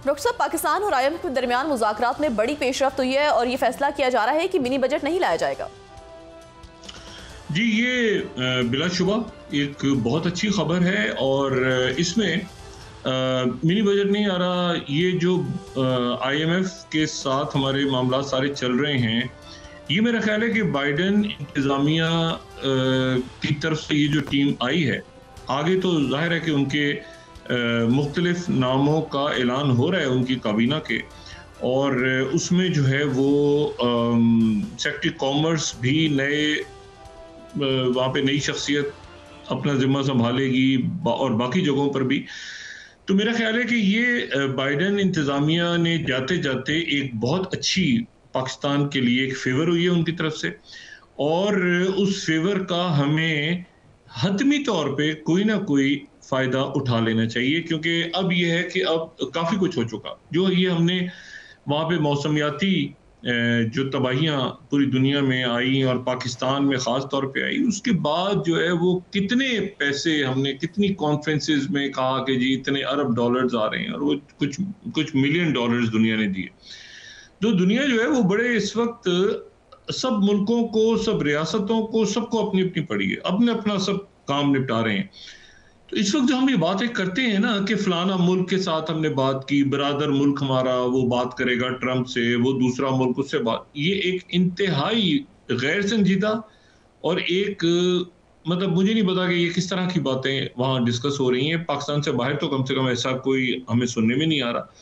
Doctor साहब, पाकिस्तान और IMF के दरमियान मुज़ाकरात में बड़ी पेशरफ्त हुई है और ये फैसला किया जा रहा है कि मिनी बजट नहीं लाया जाएगा। जी, ये बिलाशुबा एक बहुत अच्छी खबर है और इसमें मिनी बजट नहीं आ रहा। ये जो IMF के साथ हमारे मामला सारे चल रहे हैं, ये मेरा ख्याल है कि बाइडेन इंतज़ामिया की तरफ से ये जो टीम आई है, आगे तो जाहिर है कि उनके मुख्तलिफ नामों का ऐलान हो रहा है उनकी काबीना के, और उसमें जो है वो सेक्रेटरी कॉमर्स भी नए वहाँ पे नई शख्सियत अपना जिम्मा संभालेगी और बाकी जगहों पर भी। तो मेरा ख्याल है कि ये बाइडेन इंतज़ामिया ने जाते जाते एक बहुत अच्छी पाकिस्तान के लिए एक फेवर हुई है उनकी तरफ से, और उस फेवर का हमें हतमी तौर पे कोई ना कोई फ़ायदा उठा लेना चाहिए, क्योंकि अब ये है कि अब काफ़ी कुछ हो चुका। जो ये हमने वहाँ पे मौसमियाती जो तबाहियाँ पूरी दुनिया में आई और पाकिस्तान में ख़ास तौर पे आई, उसके बाद जो है वो कितने पैसे हमने कितनी कॉन्फ्रेंसेस में कहा कि जी इतने अरब डॉलर्स आ रहे हैं, और वो कुछ मिलियन डॉलर्स दुनिया ने दिए। तो दुनिया जो है वो बड़े इस वक्त सब मुल्कों को, सब रियासतों को, सबको अपनी अपनी पड़ी है, अपने अपना सब काम निपटा रहे हैं। तो इस वक्त जो हम ये बातें करते हैं ना कि फलाना मुल्क के साथ हमने बात की, बरादर मुल्क हमारा वो बात करेगा ट्रंप से, वो दूसरा मुल्क उससे बात, ये एक इंतहाई गैर संजीदा और एक मतलब मुझे नहीं पता कि ये किस तरह की बातें वहाँ डिस्कस हो रही हैं। पाकिस्तान से बाहर तो कम से कम ऐसा कोई हमें सुनने में नहीं आ रहा।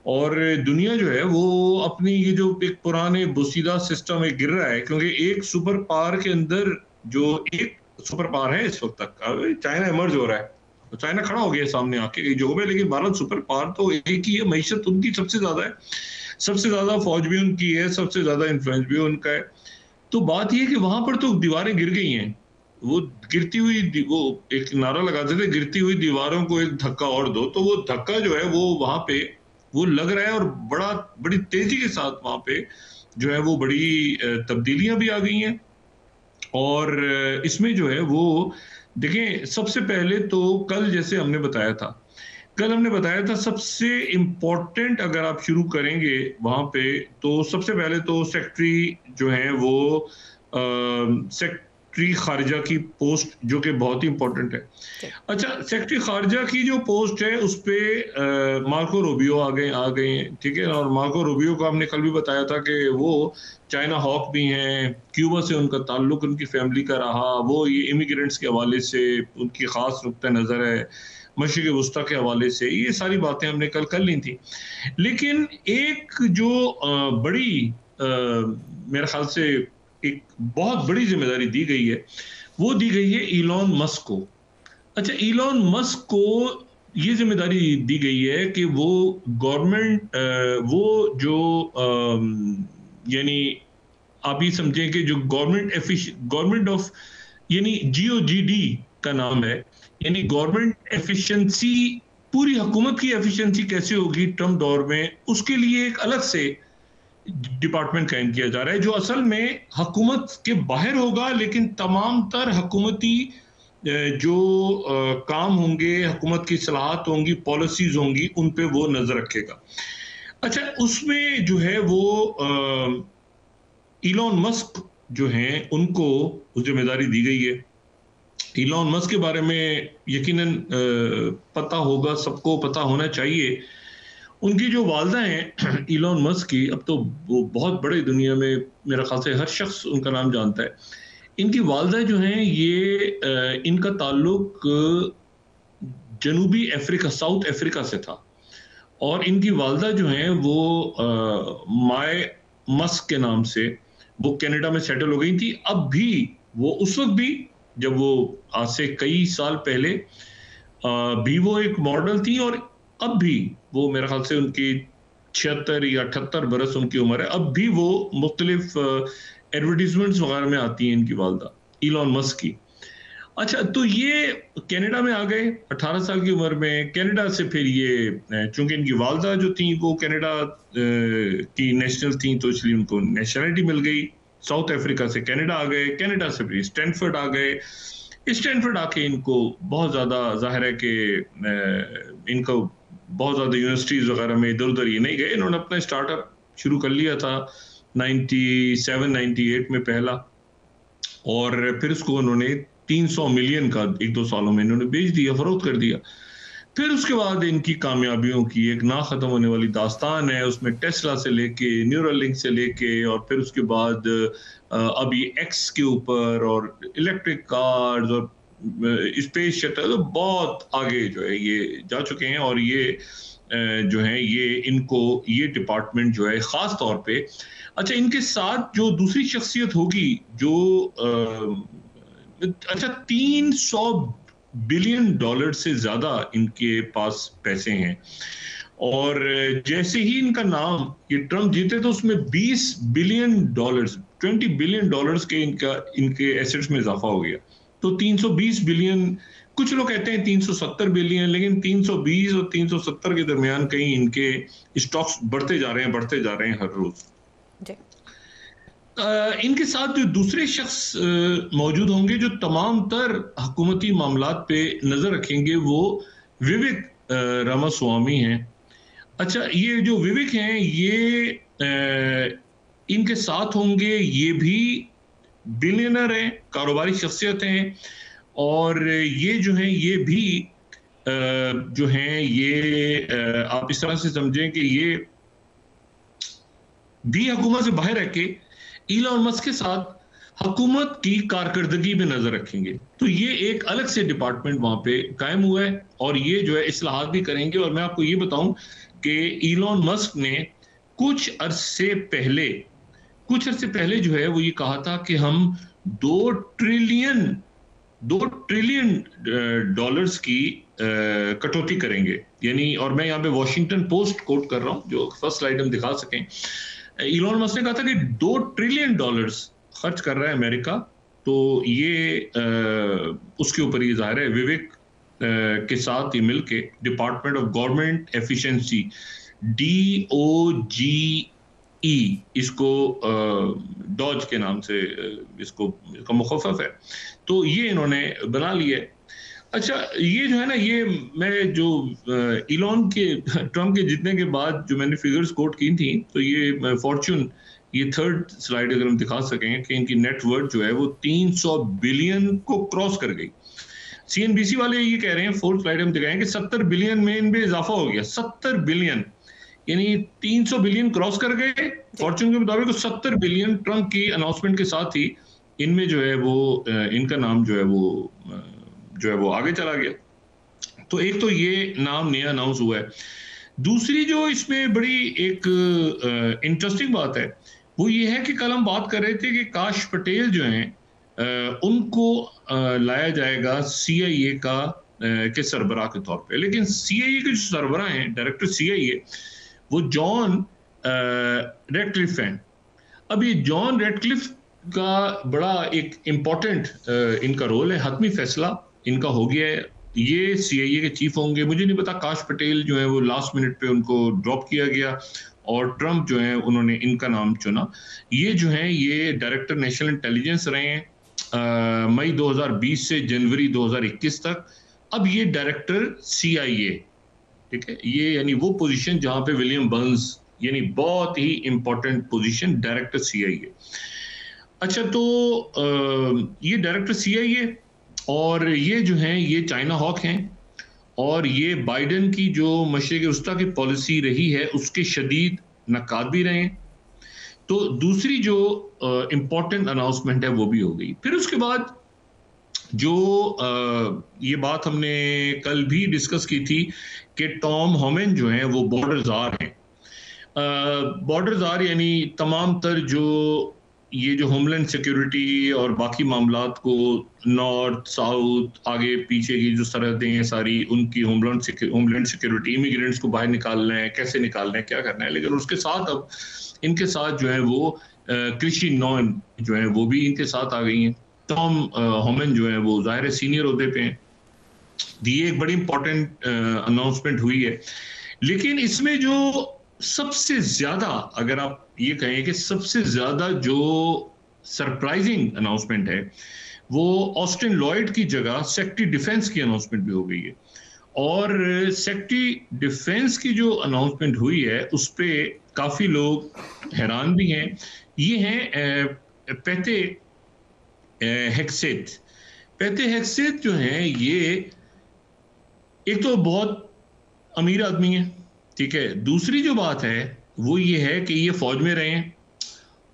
और दुनिया जो है वो अपनी ये जो एक पुराने बोसीदा सिस्टम में गिर रहा है, क्योंकि एक सुपर पावर के अंदर जो एक सुपर पावर है इस वक्त तक का, चाइना इमर्ज हो रहा है, तो चाइना खड़ा हो गया सामने आके कई जगहों पे, लेकिन भारत सुपर पावर तो एक ही है, मईशत उनकी सबसे ज्यादा है, सबसे ज्यादा फौज भी उनकी है, सबसे ज्यादा इन्फ्लुएंस भी उनका है। तो बात यह कि वहां पर तो दीवारें गिर गई हैं, वो गिरती हुई, वो एक नारा लगाते थे गिरती हुई दीवारों को एक धक्का और दो, तो वो धक्का जो है वो वहां पे वो लग रहा है, और बड़ी तेजी के साथ वहां पे जो है वो बड़ी तब्दीलियां भी आ गई हैं। और इसमें जो है वो देखें, सबसे पहले तो कल जैसे हमने बताया था, सबसे इम्पोर्टेंट अगर आप शुरू करेंगे वहां पे, तो सबसे पहले तो सेक्रेटरी जो है वो सेक्रेटरी खारजा की पोस्ट, जो कि बहुत ही इम्पोर्टेंट है। अच्छा, सेक्रेटरी खारजा की जो पोस्ट है उस पे मार्को रूबियो आ गए, ठीक है। और मार्को रूबियो को हमने कल भी बताया था कि वो चाइना हॉक भी हैं, क्यूबा से उनका ताल्लुक उनकी फैमिली का रहा, वो ये इमिग्रेंट्स के हवाले से उनकी खास नुक्ता नज़र है, मशरिक़ वस्ता के हवाले से, ये सारी बातें हमने कल कर ली थी। लेकिन एक जो बड़ी मेरे ख्याल से एक बहुत बड़ी जिम्मेदारी दी गई है, वो दी गई है इलॉन मस्क को। अच्छा, इलॉन मस्क को ये जिम्मेदारी दी गई है कि वो गवर्नमेंट, वो जो यानी आप ये समझें कि जो गवर्नमेंट ऑफ यानी GOGD का नाम है, यानी गवर्नमेंट एफिशिएंसी, पूरी हुकूमत की एफिशिएंसी कैसे होगी ट्रम्प दौर में, उसके लिए एक अलग से डिपार्टमेंट कायम किया जा रहा है, जो असल में हुकूमत के बाहर होगा, लेकिन तमाम तर हुकूमती जो काम होंगे, हुकूमत की सलाहत होंगी, पॉलिसीज होंगी, उन पे वो नजर रखेगा। अच्छा, उसमें जो है वो इलॉन मस्क जो हैं उनको जिम्मेदारी दी गई है। इलॉन मस्क के बारे में यकीनन पता होगा, सबको पता होना चाहिए। उनकी जो वालदा हैं इलॉन मस्क की, अब तो वो बहुत बड़े दुनिया में मेरा ख्याल से हर शख्स उनका नाम जानता है। इनकी वालदा जो हैं ये इनका ताल्लुक जनूबी अफ्रीका, साउथ अफ्रीका से था, और इनकी वालदा जो हैं वो माय मस्क के नाम से वो कनाडा में सेटल हो गई थी। अब भी वो उस वक्त भी, जब वो आज से कई साल पहले भी वो एक मॉडल थी, और अब भी वो मेरे ख्याल से उनकी 76 या 78 बरस उनकी उम्र है, अब भी वो मुख्तलिफ एडवर्टीजमेंट्स वगैरह में आती हैं इनकी वालदा इलॉन मस्क की। अच्छा, तो ये कनाडा में आ गए 18 साल की उम्र में। कनाडा से फिर ये, चूंकि इनकी वालदा जो थी वो कनाडा की नेशनल थी, तो इसलिए उनको नेशनलिटी मिल गई। साउथ अफ्रीका से कनाडा आ गए, कनाडा से फिर स्टैनफोर्ड आ गए। स्टैनफोर्ड आके इनको बहुत ज़्यादा जाहिर है कि इनको बहुत ज़्यादा यूनिवर्सिटीज़ वगैरह में इधर उधर ये नहीं गए, इन्होंने अपना स्टार्टअप शुरू कर लिया था 97-98 में पहला, और फिर उसको उन्होंने 300 मिलियन का 1-2 सालों में इन्होंने बेच दिया, फरोख्त कर दिया। फिर उसके बाद इनकी कामयाबियों की एक ना ख़त्म होने वाली दास्तान है, उसमें टेस्ला से लेके न्यूरालिंक से लेके, और फिर उसके बाद अभी एक्स के ऊपर, और इलेक्ट्रिक कार्स, और स्पेस शटल, तो बहुत आगे जो है ये जा चुके हैं। और ये जो है ये इनको ये डिपार्टमेंट जो है ख़ास तौर पे, अच्छा इनके साथ जो दूसरी शख्सियत होगी जो अच्छा 300 बिलियन डॉलर से ज्यादा इनके पास पैसे हैं, और जैसे ही इनका नाम ये ट्रम्प जीते तो उसमें 20 बिलियन डॉलर्स 20 बिलियन डॉलर्स के इनके एसेट्स में इजाफा हो गया। तो 320 बिलियन, कुछ लोग कहते हैं 370 बिलियन, लेकिन 320 और 370 के दरमियान कहीं इनके स्टॉक्स बढ़ते जा रहे हैं हर रोज। इनके साथ जो दूसरे शख्स मौजूद होंगे जो तमाम तर हुकूमती मामलात पे नजर रखेंगे, वो विवेक रामास्वामी हैं। अच्छा, ये जो विवेक हैं ये इनके साथ होंगे, ये भी बिलियनर हैं, कारोबारी शख्सियत हैं, और ये जो हैं ये भी जो हैं ये आप इस तरह से समझें कि ये भी हुकूमत से बाहर रह के इलॉन मस्क के साथ हुकूमत की कारकर्दगी में नजर रखेंगे। तो ये एक अलग से डिपार्टमेंट वहां पे कायम हुआ है, और ये जो है इस्लाहात भी करेंगे। और मैं आपको ये बताऊं कि इलॉन मस्क ने कुछ अरसे पहले जो है वो ये कहा था कि हम 2 ट्रिलियन डॉलर्स की कटौती करेंगे, यानी, और मैं यहाँ पे वॉशिंगटन पोस्ट कोट कर रहा हूँ जो फर्स्ट स्लाइड हम दिखा सकें। इलॉन मस्क ने कहा था कि 2 ट्रिलियन डॉलर्स खर्च कर रहा है अमेरिका, तो ये उसके ऊपर ये जाहिर है विवेक के साथ ये मिलके department of government efficiency DOGE, इसको डॉज के नाम से इसका मुखफ़फ़ है, तो ये इन्होंने बना लिया है। अच्छा, ये जो है ना, ये मैं जो इलॉन के ट्रम्प के जीतने के बाद जो मैंने फिगर्स कोट की थी, तो ये फॉर्च्यून, ये थर्ड स्लाइड अगर हम दिखा सकें कि इनकी नेटवर्थ जो है वो 300 बिलियन को क्रॉस कर गई। CNBC वाले ये कह रहे हैं, फोर्थ स्लाइड हम दिखाएं कि 70 बिलियन में इनमें इजाफा हो गया। 70 बिलियन, यानी 300 बिलियन क्रॉस कर गए फॉर्च्यून के मुताबिक, 70 बिलियन ट्रम्प की अनाउंसमेंट के साथ ही इनमें जो है वो इनका नाम जो है वो आगे चला गया। तो एक तो ये नाम नया अनाउंस हुआ है। दूसरी जो इसमें बड़ी एक इंटरेस्टिंग बात है वो ये है कि कल हम बात कर रहे थे कि काश पटेल जो हैं उनको लाया जाएगा CIA का के सरबराह के तौर पे, लेकिन CIA के जो सरबराह हैं, डायरेक्टर CIA, वो जॉन रेडक्लिफ हैं। अब ये जॉन रेडक्लिफ का बड़ा एक इम्पोर्टेंट इनका रोल है, हतमी फैसला इनका हो गया है, ये CIA के चीफ होंगे। मुझे नहीं पता, काश पटेल जो है वो लास्ट मिनट पे उनको ड्रॉप किया गया और ट्रम्प जो है उन्होंने इनका नाम चुना। ये जो है ये डायरेक्टर नेशनल इंटेलिजेंस रहे हैं मई 2020 से जनवरी 2021 तक। अब ये डायरेक्टर CIA, ठीक है, ये यानी वो पोजीशन जहां पे विलियम बर्न्स, यानी बहुत ही इंपॉर्टेंट पोजीशन, डायरेक्टर CIA। अच्छा, तो ये डायरेक्टर CIA और ये जो हैं ये चाइना हॉक हैं, और ये बाइडेन की जो मशरिक़ वस्ता की पॉलिसी रही है उसके शदीद नक़ाद भी रहे हैं। तो दूसरी जो इम्पोर्टेंट अनाउंसमेंट है वो भी हो गई। फिर उसके बाद जो ये बात हमने कल भी डिस्कस की थी कि टॉम होमन जो हैं वो बॉर्डर ज़ार हैं। बॉर्डर ज़ार यानी तमाम तर जो ये जो होमलैंड सिक्योरिटी और बाकी मामलात को, नॉर्थ साउथ आगे पीछे की जो सरहदें हैं सारी, उनकी होमलैंड सिक्योरिटी, इमिग्रेंट्स को बाहर निकालना है, कैसे निकालना है, क्या करना है। लेकिन उसके साथ अब इनके साथ जो है वो कृषि नॉन जो है वो भी इनके साथ आ गई हैं। टॉम होमन जो है वो जाहिर सीनियर होते पे हैं। ये एक बड़ी इंपॉर्टेंट अनाउंसमेंट हुई है। लेकिन इसमें जो सबसे ज्यादा, अगर आप ये कहें कि सबसे ज्यादा जो सरप्राइजिंग अनाउंसमेंट है वो ऑस्टिन लॉयड की जगह सेक्रेटरी डिफेंस की अनाउंसमेंट भी हो गई है। और सेक्रेटरी डिफेंस की जो अनाउंसमेंट हुई है उस पे काफी लोग हैरान भी हैं। ये हैं पेटे हेक्सेट। पेटे हेक्सेट जो हैं ये एक तो बहुत अमीर आदमी है, ठीक है। दूसरी जो बात है वो ये है कि ये फौज में रहे हैं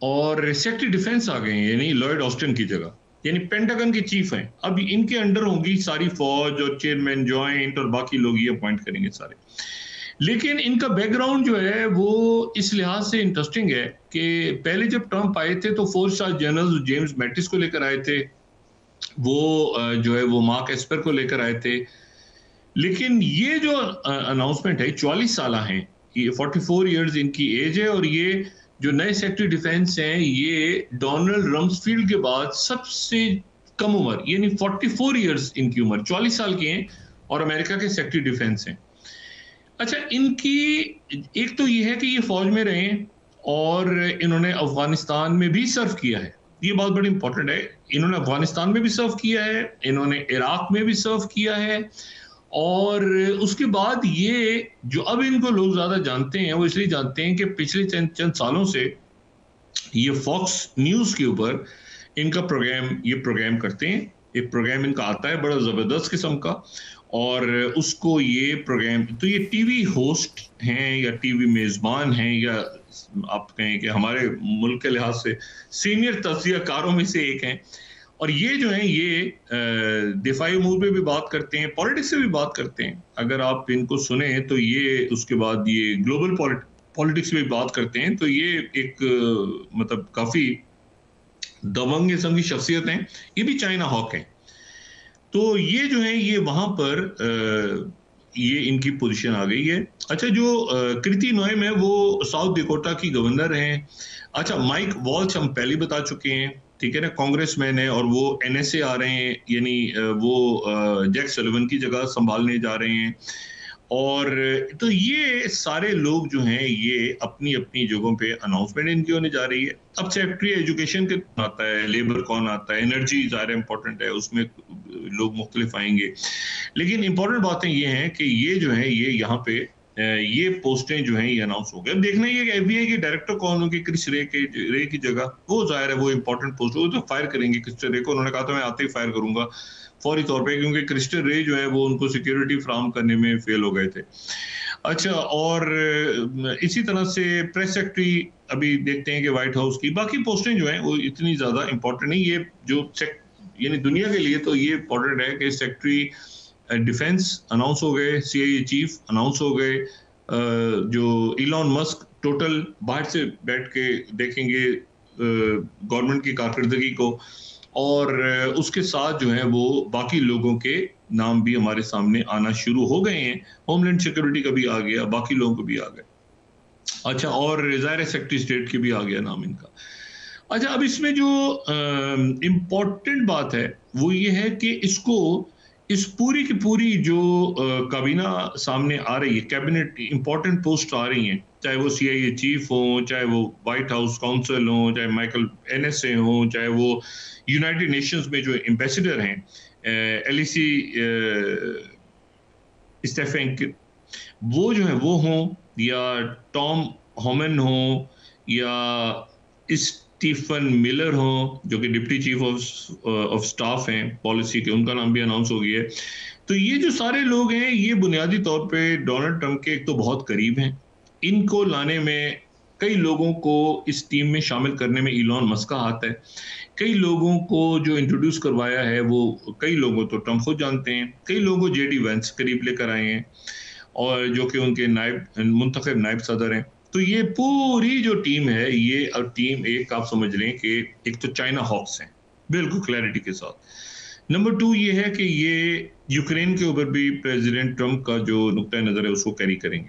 और सेक्रेटरी डिफेंस आ गए हैं, यानी लॉयड ऑस्टिन की जगह, यानी पेंटागन के चीफ हैं। अब इनके अंडर होंगी सारी फौज और चेयरमैन जॉइंट और बाकी लोग ये अपॉइंट करेंगे सारे। लेकिन इनका बैकग्राउंड जो है वो इस लिहाज से इंटरेस्टिंग है कि पहले जब ट्रंप आए थे तो 4 स्टार जनरल जेम्स मैटिस को लेकर आए थे, वो जो है वो मार्क एस्पर को लेकर आए थे। लेकिन ये जो अनाउंसमेंट है 44 साल हैं, ये 44 इयर्स इनकी एज है, और ये जो नए सेक्रेटरी डिफेंस हैं ये डोनाल्ड रम्सफील्ड के बाद सबसे कम उम्र, यानी 44 इयर्स इनकी उम्र, 44 साल की हैं और अमेरिका के सेक्रेटरी डिफेंस हैं। अच्छा, इनकी एक तो ये है कि ये फौज में रहे और इन्होंने अफगानिस्तान में भी सर्व किया है, ये बात बड़ी इंपॉर्टेंट है। इन्होंने अफगानिस्तान में भी सर्व किया है, इन्होंने इराक में भी सर्व किया है, और उसके बाद ये जो अब इनको लोग ज्यादा जानते हैं वो इसलिए जानते हैं कि पिछले चंद सालों से ये फॉक्स न्यूज के ऊपर इनका प्रोग्राम करते हैं। एक प्रोग्राम इनका आता है बड़ा जबरदस्त किस्म का, और उसको ये प्रोग्राम, तो ये टीवी होस्ट हैं या टीवी मेजबान हैं, या आप कहें कि हमारे मुल्क के लिहाज से सीनियर तज्जियाकारों में से एक हैं। और ये जो है ये दिफाई उमूर पे भी बात करते हैं, पॉलिटिक्स से भी बात करते हैं। अगर आप इनको सुने तो ये उसके बाद ये ग्लोबल पॉलिटिक्स में भी बात करते हैं। तो ये एक मतलब काफी दबंग किस्म की शख्सियत हैं। ये भी चाइना हॉक हैं। तो ये जो है ये वहां पर ये इनकी पोजीशन आ गई है। अच्छा, जो कृति नोएम है वो साउथ डिकोटा की गवर्नर हैं। अच्छा, माइक वॉल्श हम पहले बता चुके हैं, ठीक है ना, कांग्रेसमैन है और वो एनएसए आ रहे हैं, यानी वो जैक सलिवन की जगह संभालने जा रहे हैं। और तो ये सारे लोग जो हैं ये अपनी अपनी जगहों पे अनाउंसमेंट इनकी होने जा रही है। अब सेक्रेटरी एजुकेशन के आता है, लेबर कौन आता है, एनर्जी ज़्यादा इंपॉर्टेंट है, उसमें लोग मुख्तलिफ आएंगे। लेकिन इंपॉर्टेंट बातें ये हैं कि ये जो है ये यहाँ पे ये पोस्टें जो हैं ये अनाउंस हो गए। अब देखना ये एफबीआई के डायरेक्टर कौन होंगे, क्रिस रे की जगह, वो जाहिर है वो इंपॉर्टेंट पोस्ट हो, तो फायर करेंगे क्रिस रे को। उन्होंने कहा था मैं आते ही फायर करूंगा फौरी तौर पे, क्योंकि क्रिस्टल रे जो है वो उनको सिक्योरिटी फ्राहम करने में फेल हो गए थे। अच्छा, और इसी तरह से प्रेस सेक्रेटरी अभी देखते हैं कि व्हाइट हाउस की बाकी पोस्टें जो हैं वो इतनी ज्यादा इंपॉर्टेंट नहीं। ये जो यानी दुनिया के लिए तो ये इंपॉर्टेंट है कि सेक्रेटरी डिफेंस अनाउंस हो गए, CIA चीफ अनाउंस हो गए, जो इलॉन मस्क टोटल बाहर से बैठ के देखेंगे गवर्नमेंट की कारकर्दगी को, और उसके साथ जो है वो बाकी लोगों के नाम भी हमारे सामने आना शुरू हो गए हैं। होमलैंड सिक्योरिटी का भी आ गया, बाकी लोगों को भी आ गए। अच्छा, और ज़ाहिर सेक्रेटरी स्टेट की भी आ गया नाम इनका। अच्छा, अब इसमें जो इम्पोर्टेंट बात है वो ये है कि इस पूरी की पूरी जो काबीना सामने आ रही है, कैबिनेट इंपॉर्टेंट पोस्ट आ रही हैं, चाहे वो CIA चीफ हो, चाहे वो व्हाइट हाउस काउंसिल हो, चाहे माइकल NSA हो, चाहे वो यूनाइटेड नेशंस में जो एम्बेसडर हैं LEC स्टेफेंक, वो जो है वो हों, या टॉम होमन हो, या स्टीफन मिलर हो जो कि डिप्टी चीफ ऑफ स्टाफ हैं पॉलिसी के, उनका नाम भी अनाउंस हो गया है। तो ये जो सारे लोग हैं ये बुनियादी तौर पे डोनाल्ड ट्रंप के एक तो बहुत करीब हैं। इनको लाने में कई लोगों को इस टीम में शामिल करने में इलॉन मस्क का हाथ है। कई लोगों को जो इंट्रोड्यूस करवाया है वो कई लोगों तो ट्रंप खुद जानते हैं, कई लोगों को JD वेंस करीब लेकर आए हैं, और जो कि उनके मुंतखब नायब सदर हैं। तो ये पूरी जो टीम है ये अब टीम एक आप समझ लें कि एक तो चाइना हॉक्स हैं बिल्कुल क्लैरिटी के साथ। नंबर 2 ये है कि ये यूक्रेन के ऊपर भी प्रेसिडेंट ट्रंप का जो नुक्ता नज़र है उसको कैरी करेंगे।